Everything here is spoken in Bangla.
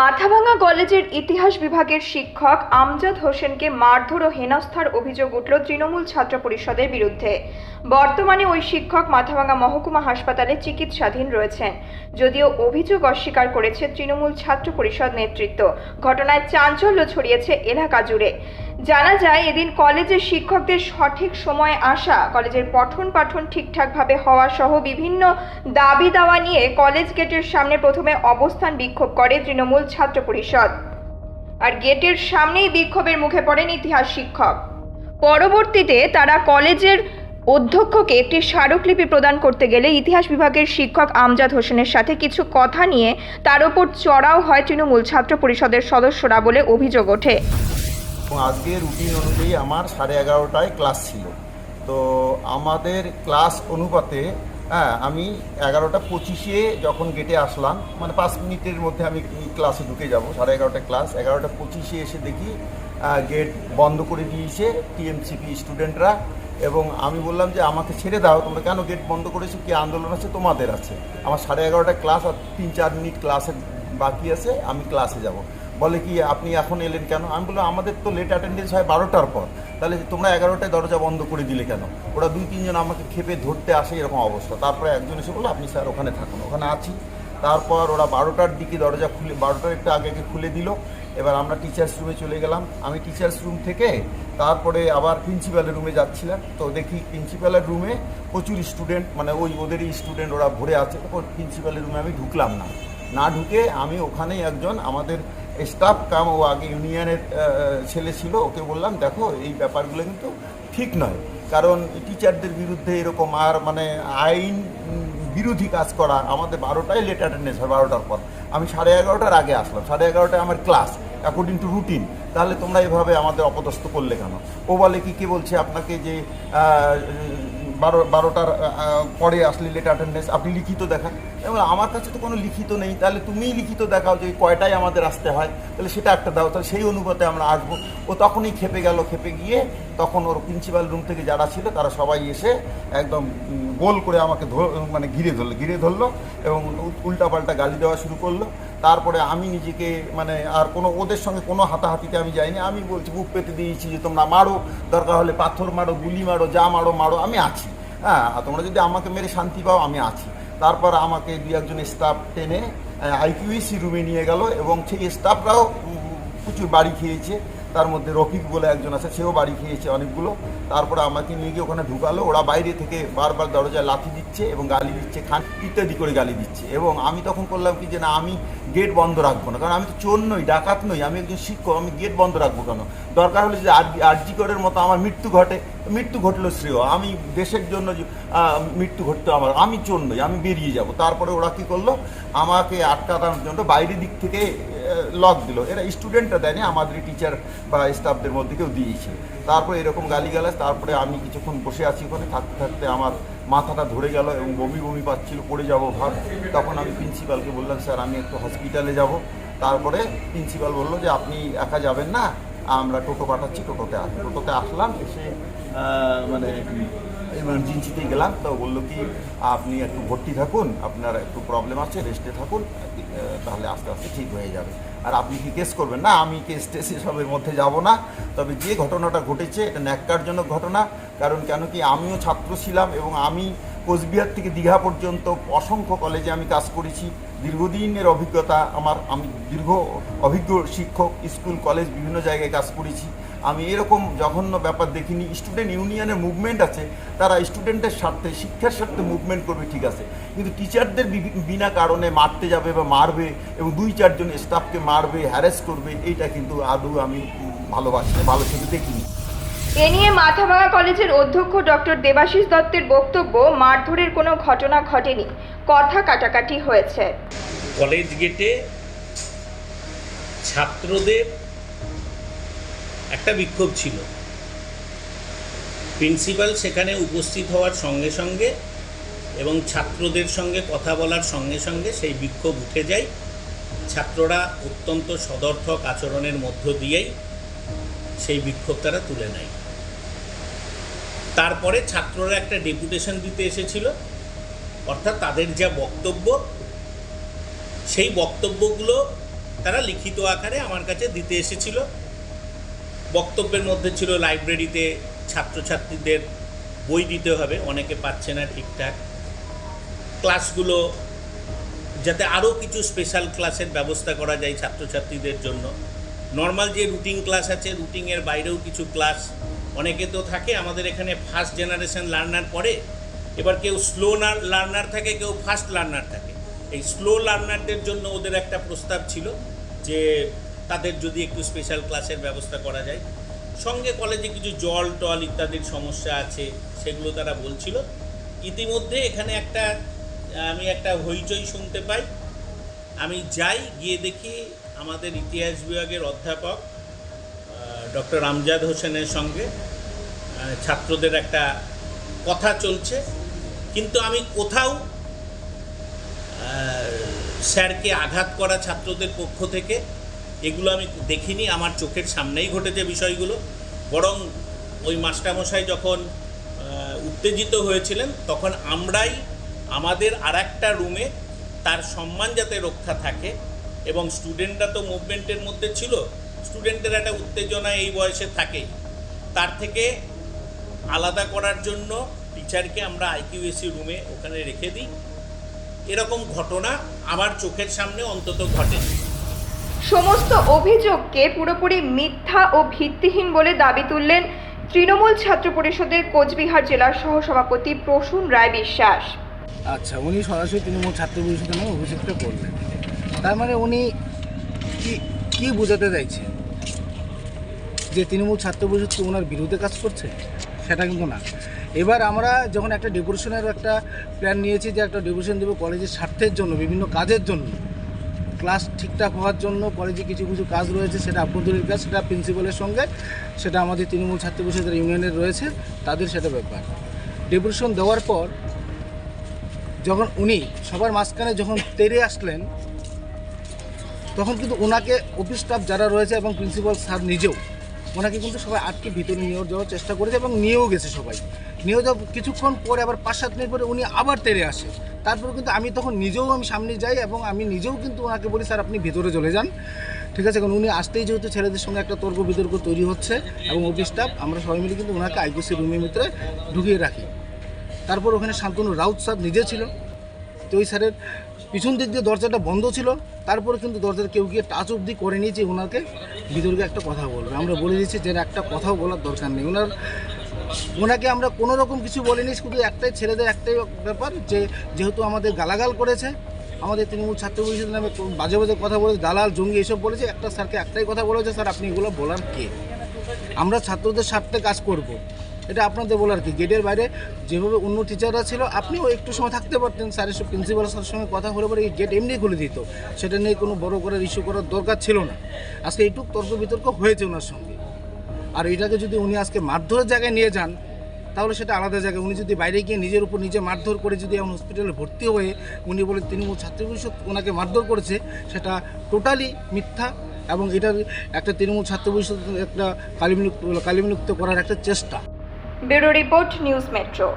মাথাভাঙা কলেজের ইতিহাস বিভাগের শিক্ষক আমজাদ হোসেনকে মারধর ও হেনস্থার অভিযোগ উঠল তৃণমূল ছাত্র পরিষদের বিরুদ্ধে। বর্তমানে ওই শিক্ষক মাথাভাঙা মহকুমা হাসপাতালে চিকিৎসাধীন রয়েছেন। যদিও অভিযোগ অস্বীকার করেছে তৃণমূল ছাত্র পরিষদ নেতৃত্ব। ঘটনায় চাঞ্চল্য ছড়িয়েছে এলাকা জুড়ে। জানা যায়, এদিন কলেজের শিক্ষকদের সঠিক সময়ে আসা, কলেজের পঠন পাঠন ঠিকঠাকভাবে হওয়া সহ বিভিন্ন দাবি দাওয়া নিয়ে কলেজ গেটের সামনে প্রথমে অবস্থান বিক্ষোভ করে তৃণমূল ছাত্র পরিষদ। আর গেটের সামনেই বিক্ষোভের মুখে পড়েন ইতিহাস শিক্ষক। পরবর্তীতে তারা কলেজের অধ্যক্ষকে একটি স্মারকলিপি প্রদান করতে গেলে ইতিহাস বিভাগের শিক্ষক আমজাদ হোসেনের সাথে কিছু কথা নিয়ে তার ওপর চড়াও হয় তৃণমূল ছাত্র পরিষদের সদস্যরা বলে অভিযোগ ওঠে। আজকে রুটিন অনুযায়ী আমার 11:30টায় ক্লাস ছিল। তো আমাদের ক্লাস অনুপাতে আমি 11:25-এ যখন গেটে আসলাম, মানে 5 মিনিটের মধ্যে আমি ক্লাসে ঢুকে যাব, 11:30টায় ক্লাস, 11:25-এ এসে দেখি গেট বন্ধ করে দিয়েছে টিএমসিপি স্টুডেন্টরা। এবং আমি বললাম যে আমাকে ছেড়ে দাও, তোমরা কেন গেট বন্ধ করেছো, কি আন্দোলন আছে তোমাদের? আছে আমার 11:30টায় ক্লাস, আর 3-4 মিনিট ক্লাসের বাকি আছে, আমি ক্লাসে যাব। বলে কি আপনি এখন এলেন কেন? আমি বললাম আমাদের তো লেট অ্যাটেন্ডেন্স হয় 12টার পর, তাহলে তোমরা 11টায় দরজা বন্ধ করে দিলে কেন? ওরা 2-3 জন আমাকে খেপে ধরতে আসে, এরকম অবস্থা। তারপরে একজন এসে বললো আপনি স্যার ওখানে থাকুন। ওখানে আছি। তারপর ওরা 12টার দিকে দরজা খুলে, 12টার একটু আগে খুলে দিল। এবার আমরা টিচার্স রুমে চলে গেলাম। আমি টিচার্স রুম থেকে তারপরে আবার প্রিন্সিপালের রুমে যাচ্ছিলাম। তো দেখি প্রিন্সিপালের রুমে প্রচুর স্টুডেন্ট, মানে ওদেরই স্টুডেন্ট, ওরা ভরে আছে। তখন প্রিন্সিপালের রুমে আমি ঢুকলাম না ঢুকে আমি ওখানেই একজন আমাদের স্টাফ কাম, ও আগে ইউনিয়নের ছেলে ছিল, ওকে বললাম দেখো এই ব্যাপারগুলো কিন্তু ঠিক নয়, কারণ টিচারদের বিরুদ্ধে এরকম আর মানে আইন বিরোধী কাজ করা। আমাদের 12টায় লেট অ্যাটেন্ডেন্স হয়, 12টার পর। আমি 11:30টার আগে আসলাম, 11:30টায় আমার ক্লাস অ্যাকর্ডিং টু রুটিন। তাহলে তোমরা এভাবে আমাদের অপদস্থ করলে কেন? ও বলে কে বলছে আপনাকে যে 12টার পরে আসলে লেট অ্যাটেন্ডেন্স, আপনি লিখিত দেখান। এবং আমার কাছে তো কোনো লিখিত নেই, তাহলে তুমিই লিখিত দেখাও যে কয়টায় আমাদের আসতে হয়, তাহলে সেটা একটা দাও, তাহলে সেই অনুপাতে আমরা আসবো। ও তখনই খেপে গেল। খেপে গিয়ে তখন ওর প্রিন্সিপাল রুম থেকে যারা ছিল তারা সবাই এসে একদম গোল করে আমাকে মানে ঘিরে ধরলো এবং উল্টাপাল্টা গালি দেওয়া শুরু করলো। তারপরে আমি নিজেকে মানে আর কোনো ওদের সঙ্গে কোনো হাতাহাতিতে আমি যাইনি। আমি বলছি, বুক পেতে দিয়েছি যে তোমরা মারো, দরকার হলে পাথর মারো, গুলি মারো, যা মারো, আমি আছি। তোমরা যদি আমাকে মেরে শান্তি পাও, আমি আছি। তারপর আমাকে 2-1 স্টাফ টেনে আইকিউএসি রুমে নিয়ে গেল এবং সেই স্টাফরাও প্রচুর বাড়ি খেয়েছে। তার মধ্যে রফিক বলে একজন আছে, সেও বাড়ি খেয়েছে অনেকগুলো। তারপরে আমাকে নিয়ে গিয়ে ওখানে ঢুকালো। ওরা বাইরে থেকে বারবার দরজায় লাথি দিচ্ছে এবং গালি দিচ্ছে, খান ইত্যাদি করে গালি দিচ্ছে। এবং আমি তখন করলাম কি যে না, আমি গেট বন্ধ রাখবো না, কারণ আমি তো চোর নই, ডাকাত নই, আমি একজন শিক্ষক, আমি গেট বন্ধ রাখবো কেন? দরকার হলে যে আরজিকরের মতো আমার মৃত্যু ঘটলো শ্রেয়, আমি দেশের জন্য মৃত্যু ঘটতো আমার, আমি চোর নই, আমি বেরিয়ে যাব। তারপরে ওরা কী করলো, আমাকে আটকানোর জন্য বাইরের দিক থেকে লক দিল। এরা স্টুডেন্টরা দেয়নি, আমাদের টিচার বা স্টাফদের মধ্যে কেউ দিয়েছে। তারপরে এরকম গালিগালাজ। তারপরে আমি কিছুক্ষণ বসে আছি ওখানে, থাকতে আমার মাথাটা ধরে গেল এবং বমি পাচ্ছিল, পড়ে যাবো ভাব। তখন আমি প্রিন্সিপালকে বললাম স্যার আমি একটু হসপিটালে যাব। তারপরে প্রিন্সিপাল বললো যে আপনি একা যাবেন না, আমরা টোটো পাঠাচ্ছি, টোটোতে আসলাম। এসে মানে এমার্জেন্সিতেই গেলাম। তো বললো কি আপনি একটু ভর্তি থাকুন, আপনার একটু প্রবলেম আছে, রেস্টে থাকুন, তাহলে আস্তে আস্তে ঠিক হয়ে যাবে। আর আপনি কি কেস করবেন? না, আমি কেস এসবের মধ্যে যাব না। তবে যে ঘটনাটা ঘটেছে এটা ন্যাক্কারজনক ঘটনা। কারণ কেন কি, আমিও ছাত্র ছিলাম এবং আমি কোচবিহার থেকে দীঘা পর্যন্ত অসংখ্য কলেজে আমি কাজ করেছি। দীর্ঘদিনের অভিজ্ঞতা আমার, আমি অভিজ্ঞ শিক্ষক, স্কুল কলেজ বিভিন্ন জায়গায় কাজ করেছি। আমি এরকম জঘন্য ব্যাপার দেখিনি। স্টুডেন্ট ইউনিয়নের মুভমেন্ট আছে, তারা স্টুডেন্টের স্বার্থে, শিক্ষার স্বার্থে মুভমেন্ট করবে, ঠিক আছে, কিন্তু টিচারদের বিনা কারণে মারতে যাবে বা মারবে এবং 2-4 জন স্টাফকে মারবে, হ্যারাস করবে, এইটা কিন্তু আদৌ আমি ভালো চোখে দেখিনি। এ নিয়ে মাথাভাঙা কলেজের অধ্যক্ষ ডক্টর দেবাশিস দত্তের বক্তব্য, মারধরের কোনো ঘটনা ঘটেনি, কথা কাটাকাটি হয়েছে। কলেজ গেটে ছাত্রদের একটা বিক্ষোভ ছিল। প্রিন্সিপাল সেখানে উপস্থিত হওয়ার সঙ্গে সঙ্গে এবং ছাত্রদের সঙ্গে কথা বলার সঙ্গে সঙ্গে সেই বিক্ষোভ উঠে যায়। ছাত্ররা অত্যন্ত সদর্থক আচরণের মধ্য দিয়েই সেই বিক্ষোভ তারা তুলে নেয়। তারপরে ছাত্ররা একটা ডেপুটেশন দিতে এসেছিল, অর্থাৎ তাদের যা বক্তব্য, সেই বক্তব্যগুলো তারা লিখিত আকারে আমার কাছে দিতে এসেছিল। বক্তব্যের মধ্যে ছিল লাইব্রেরিতে ছাত্রছাত্রীদের বই দিতে হবে, অনেকে পাচ্ছে না ঠিকঠাক, ক্লাসগুলো যাতে আরও কিছু স্পেশাল ক্লাসের ব্যবস্থা করা যায় ছাত্রছাত্রীদের জন্য। নর্মাল যে রুটিন ক্লাস আছে, রুটিনের বাইরেও কিছু ক্লাস, অনেকে তো থাকে আমাদের এখানে ফার্স্ট জেনারেশন লার্নার পড়ে, এবার কেউ স্লো লার্নার থাকে, কেউ ফাস্ট লার্নার থাকে। এই স্লো লার্নারদের জন্য ওদের একটা প্রস্তাব ছিল যে তাদের যদি একটু স্পেশাল ক্লাসের ব্যবস্থা করা যায়। সঙ্গে কলেজে কিছু জল টল ইত্যাদির সমস্যা আছে, সেগুলো তারা বলছিল। ইতিমধ্যে এখানে আমি একটা হইচই শুনতে পাই। আমি যাই, গিয়ে দেখি আমাদের ইতিহাস বিভাগের অধ্যাপক ডক্টর আমজাদ হোসেনের সঙ্গে ছাত্রদের একটা কথা চলছে, কিন্তু আমি কোথাও স্যারকে আঘাত করা ছাত্রদের পক্ষ থেকে এগুলো আমি দেখিনি। আমার চোখের সামনেই ঘটেছে বিষয়গুলো। বরং ওই মাস্টারমশাই যখন উত্তেজিত হয়েছিলেন, তখন আমরাই আমাদের আরেকটা রুমে তার সম্মান যাতে রক্ষা থাকে, এবং স্টুডেন্টরা তো মুভমেন্টের মধ্যে ছিল, স্টুডেন্টদের একটা উত্তেজনা এই বয়সে থাকেই, তার থেকে আলাদা করার জন্য টিচারকে আমরা আইকিউএসি রুমে ওখানে রেখে দিই। এরকম ঘটনা আমার চোখের সামনে অন্তত ঘটে। সমস্ত অভিযোগকে পুরোপুরি মিথ্যা ও ভিত্তিহীন বলে দাবি তুললেন তৃণমূল ছাত্র পরিষদের কোচবিহার জেলার সহসভাপতি প্রসূন রায় বিশ্বাস। আচ্ছা, উনি সরাসরি তৃণমূল ছাত্র পরিষদের নামে অভিযোগটা করলেন। তার মানে উনি কি বোঝাতে চাইছেন? যে তৃণমূল ছাত্র পরিষদ কি ওনার বিরুদ্ধে কাজ করছে? সেটা কিন্তু না। এবার আমরা যখন একটা ডেপুটেশনের একটা প্ল্যান নিয়েছি যে একটা ডেপুটেশন দেবো কলেজের স্বার্থের জন্য, বিভিন্ন কাজের জন্য, ক্লাস ঠিকঠাক হওয়ার জন্য কলেজে কিছু কিছু কাজ রয়েছে, সেটা আপনাদের কাজ, সেটা প্রিন্সিপালের সঙ্গে, সেটা আমাদের তৃণমূল ছাত্র পরিষদের ইউনিয়নের রয়েছে, তাদের সেটা ব্যাপার। ডেপুটেশন দেওয়ার পর যখন উনি সবার মাঝখানে যখন তেরে আসলেন, তখন কিন্তু ওনাকে অফিস স্টাফ যারা রয়েছে এবং প্রিন্সিপাল স্যার নিজেও ওনাকে কিন্তু সবাই আটকে ভিতরে নিয়ে যাওয়ার চেষ্টা করেছে এবং নিয়েও গেছে সবাই। নিয়ে যাওয়া কিছুক্ষণ পরে আবার 5-7 মিনিট পরে উনি আবার তেরে আসে। তারপরে কিন্তু আমি তখন নিজেও সামনে যাই এবং আমি নিজেও কিন্তু ওনাকে বলি, স্যার আপনি ভিতরে চলে যান, ঠিক আছে? কারণ উনি আসতেই যেহেতু ছেলেদের সঙ্গে একটা তর্ক বিতর্ক তৈরি হচ্ছে, এবং অফিস স্টাফ আমরা সবাই মিলে কিন্তু ওনাকে আইকিউসি রুমের ভিতরে ঢুকিয়ে রাখি। তারপর ওখানে শান্তনু রাউত স্যার নিজে ছিল, তো ওই স্যারের পিছন দিক দিয়ে দরজাটা বন্ধ ছিল, তারপরে কিন্তু দরজাটা কেউ গিয়ে টাচ অবধি করেনি যে ওনাকে ভিতরে একটা কথা বলবে। আমরা বলে দিচ্ছি যে একটা কথাও বলার দরকার নেই। ওনাকে আমরা কোনো রকম কিছু বলিনি, শুধু একটাই, ছেলেদের একটাই ব্যাপার যে যেহেতু আমাদের গালাগাল করেছে, আমাদের তৃণমূল ছাত্র পরিষদের নামে বাজে বাজে কথা বলেছে, দালাল জঙ্গি এসব বলেছে, একটা স্যারকে একটাই কথা বলেছে, স্যার আপনি এগুলো বলার কে? আমরা ছাত্রদের স্বার্থে কাজ করব, এটা আপনাদের বলার কি? গেটের বাইরে যেভাবে অন্য টিচাররা ছিল, আপনিও একটু সময় থাকতে পারতেন, স্যারের সব প্রিন্সিপাল স্যারের সঙ্গে কথা হলে পরে এই গেট এমনি খুলে দিত, সেটা নিয়ে কোনো বড় করার ইস্যু করার দরকার ছিল না। আজকে এইটুকু তর্ক বিতর্ক হয়েছে ওনার সঙ্গে, আর এইটাকে যদি উনি আজকে মারধরের জায়গায় নিয়ে যান, তাহলে সেটা আলাদা জায়গায়। উনি যদি বাইরে গিয়ে নিজের উপর নিজে মারধর করে যদি এমন হসপিটালে ভর্তি হয়ে উনি বলে তৃণমূল ছাত্র পরিষদ ওনাকে মারধর করেছে, সেটা টোটালি মিথ্যা, এবং এটার একটা তৃণমূল ছাত্র পরিষদ একটা কালিমুক্ত করার একটা চেষ্টা। Bureau report, news metro.